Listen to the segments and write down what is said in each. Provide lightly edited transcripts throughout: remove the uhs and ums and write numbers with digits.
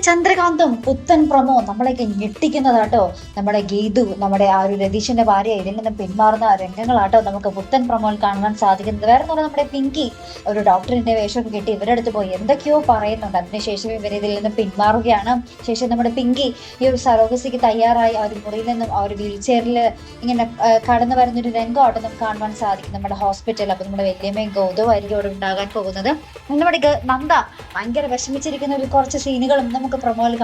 ചന്ദ്രകാന്തും പുത്തൻ പ്രമോ നമ്മളെയൊക്കെ ഞെട്ടിക്കുന്നതാട്ടോ. നമ്മുടെ ഗീതു, നമ്മുടെ ആ ഒരു രതീഷിന്റെ ഭാര്യ ഇതിൽ നിന്ന് പിന്മാറുന്ന രംഗങ്ങളാട്ടോ നമുക്ക് പുത്തൻ പ്രമോയിൽ കാണാൻ സാധിക്കുന്നത്. വേറെ പറഞ്ഞാൽ നമ്മുടെ പിങ്കി ഒരു ഡോക്ടറിന്റെ വേഷമൊക്കെ കെട്ടി ഇവരുടെ അടുത്ത് പോയി എന്തൊക്കെയോ പറയുന്നുണ്ട്. അതിനുശേഷം ഇവർ ഇതിൽ നിന്ന് പിന്മാറുകയാണ്. ശേഷം നമ്മുടെ പിങ്കി ഈ ഒരു സറോഗസിക്ക് തയ്യാറായി ആ ഒരു മുറിയിൽ നിന്നും ആ ഒരു വീൽ ചെയറിൽ ഇങ്ങനെ കടന്നു വരുന്നൊരു രംഗമാട്ടോ നമുക്ക് കാണുവാൻ സാധിക്കും നമ്മുടെ ഹോസ്പിറ്റൽ. അപ്പൊ നമ്മുടെ വല്യമ്മയും ഗൗതവും ആയിരിക്കും അവിടെ ഉണ്ടാകാൻ പോകുന്നത്. നമ്മുടെ നന്ദ ഭയങ്കര വിഷമിച്ചിരിക്കുന്ന ഒരു കുറച്ച് സീനുകളും നമുക്ക് പ്രൊമോയിൽ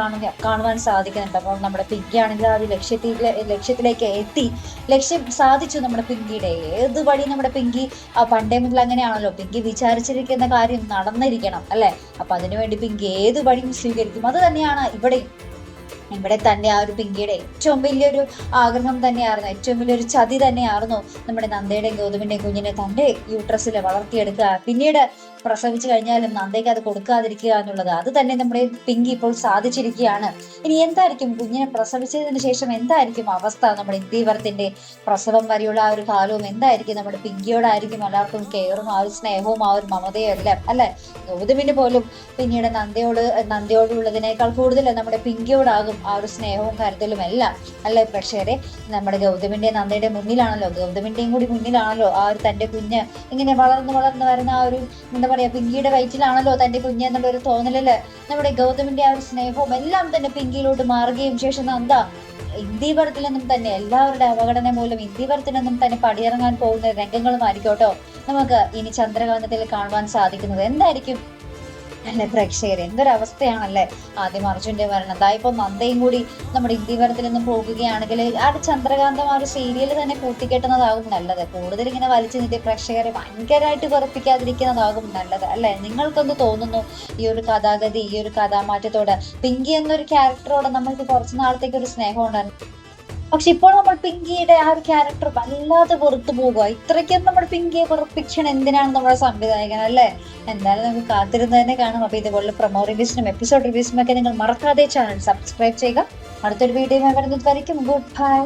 കാണുവാൻ സാധിക്കുന്നുണ്ട്. അപ്പോൾ നമ്മുടെ പിങ്കി ആണെങ്കിൽ ആ ഒരു ലക്ഷ്യത്തിലേക്ക് എത്തി, ലക്ഷ്യം സാധിച്ചു നമ്മുടെ പിങ്കിയുടെ. ഏത് വഴി നമ്മുടെ പിങ്കി പണ്ടേ മുതൽ അങ്ങനെയാണല്ലോ, പിങ്കി വിചാരിച്ചിരിക്കുന്ന കാര്യം നടന്നിരിക്കണം അല്ലെ. അപ്പൊ അതിനുവേണ്ടി പിങ്കി ഏത് വഴിയും സ്വീകരിക്കും. അത് തന്നെയാണ് ഇവിടെ തന്നെ ആ ഒരു പിങ്കിയുടെ ഏറ്റവും വലിയൊരു ആഗ്രഹം തന്നെയായിരുന്നു, ഏറ്റവും വലിയൊരു ചതി തന്നെയായിരുന്നു നമ്മുടെ നന്ദയുടെയും ഗൗതമിന്റെയും കുഞ്ഞിനെ തന്റെ യൂട്രസിൽ വളർത്തിയെടുക്കുക, പിന്നീട് പ്രസവിച്ചു കഴിഞ്ഞാലും നന്ദയ്ക്ക് അത് കൊടുക്കാതിരിക്കുക എന്നുള്ളത്. അത് തന്നെ നമ്മുടെ പിങ്കി ഇപ്പോൾ സാധിച്ചിരിക്കുകയാണ്. ഇനി എന്തായിരിക്കും കുഞ്ഞിനെ പ്രസവിച്ചതിന് ശേഷം എന്തായിരിക്കും അവസ്ഥ? നമ്മുടെ ഇന്ദീവരത്തിന്റെ പ്രസവം വരെയുള്ള ആ ഒരു കാലവും എന്തായിരിക്കും? നമ്മുടെ പിങ്കിയോടായിരിക്കും എല്ലാവർക്കും കെയറും ആ ഒരു സ്നേഹവും ആ ഒരു മമതയും എല്ലാം അല്ലെ. ഗൗതമിന് പോലും പിന്നീട് നന്ദയോടുള്ളതിനേക്കാൾ കൂടുതൽ നമ്മുടെ പിങ്കിയോടാകും ആ ഒരു സ്നേഹവും കരുതലും എല്ലാം അല്ലെ പ്രേക്ഷകരെ. നമ്മുടെ ഗൗതമിന്റെ നന്ദയുടെ മുന്നിലാണല്ലോ, ഗൗതമിന്റെയും കൂടി മുന്നിലാണല്ലോ ആ ഒരു തന്റെ കുഞ്ഞ് ഇങ്ങനെ വളർന്നു വരുന്ന ആ ഒരു എന്താ പറയാ, പിങ്കിയുടെ വയറ്റിലാണല്ലോ തന്റെ കുഞ്ഞ് എന്നുള്ള ഒരു തോന്നലില് നമ്മുടെ ഗൗതമിന്റെ ആ ഒരു സ്നേഹവും എല്ലാം തന്നെ പിങ്കിയിലോട്ട് മാറുകയും ശേഷം നന്ദ ഇന്ദീവരത്തിൽ നിന്നും തന്നെ എല്ലാവരുടെ അവഗണന മൂലം ഇന്ദീവരത്തിൽ നിന്നും തന്നെ പടിയിറങ്ങാൻ പോകുന്ന രംഗങ്ങളുമായിരിക്കോട്ടോ നമുക്ക് ഇനി ചന്ദ്രകാന്തത്തിൽ കാണുവാൻ സാധിക്കുന്നത്. എന്തായിരിക്കും അല്ലെ പ്രേക്ഷകർ, എന്തൊരവസ്ഥയാണല്ലേ. ആദ്യം അർജുന്റെ മരണം, ഇപ്പൊ നന്ദയും കൂടി നമ്മുടെ ഇന്ദീവരത്തിൽ നിന്നും പോകുകയാണെങ്കിൽ ആ ചന്ദ്രകാന്തം ആ ഒരു സീരിയൽ തന്നെ കൂട്ടിക്കെട്ടുന്നതാകും നല്ലത്. കൂടുതൽ ഇങ്ങനെ വലിച്ചു നീട്ടി പ്രേക്ഷകരെ ഭയങ്കരമായിട്ട് വെറുപ്പിക്കാതിരിക്കുന്നതാകും നല്ലത് അല്ലെ. നിങ്ങൾക്കൊന്ന് തോന്നുന്നു ഈ ഒരു കഥാഗതി, ഈ ഒരു കഥാമാറ്റത്തോട്? പിങ്കി എന്നൊരു ക്യാരക്ടറോട് നമ്മൾക്ക് കുറച്ചു നാളത്തേക്ക് ഒരു സ്നേഹം ഉണ്ടായിരുന്നു, പക്ഷെ ഇപ്പോൾ നമ്മൾ പിങ്കിയുടെ ആ ഒരു ക്യാരക്ടർ വല്ലാതെ വെറുത്തു പോകുക. ഇത്രയ്ക്കും നമ്മുടെ പിങ്കിയെ വെറുപ്പിക്കണം എന്തിനാണ് നമ്മുടെ സംവിധായകൻ അല്ലെ. എന്തായാലും നമുക്ക് കാത്തിരുന്ന് തന്നെ കാണാം. അപ്പൊ ഇതുപോലെ പ്രൊമോ റിവ്യൂസിനും എപ്പിസോഡ് റിവ്യൂസിനും ഒക്കെ നിങ്ങൾ മറക്കാതെ ചാനൽ സബ്സ്ക്രൈബ് ചെയ്യുക. അടുത്തൊരു വീഡിയോ വരുന്നത് വരയ്ക്കും ഗുഡ് ബൈ.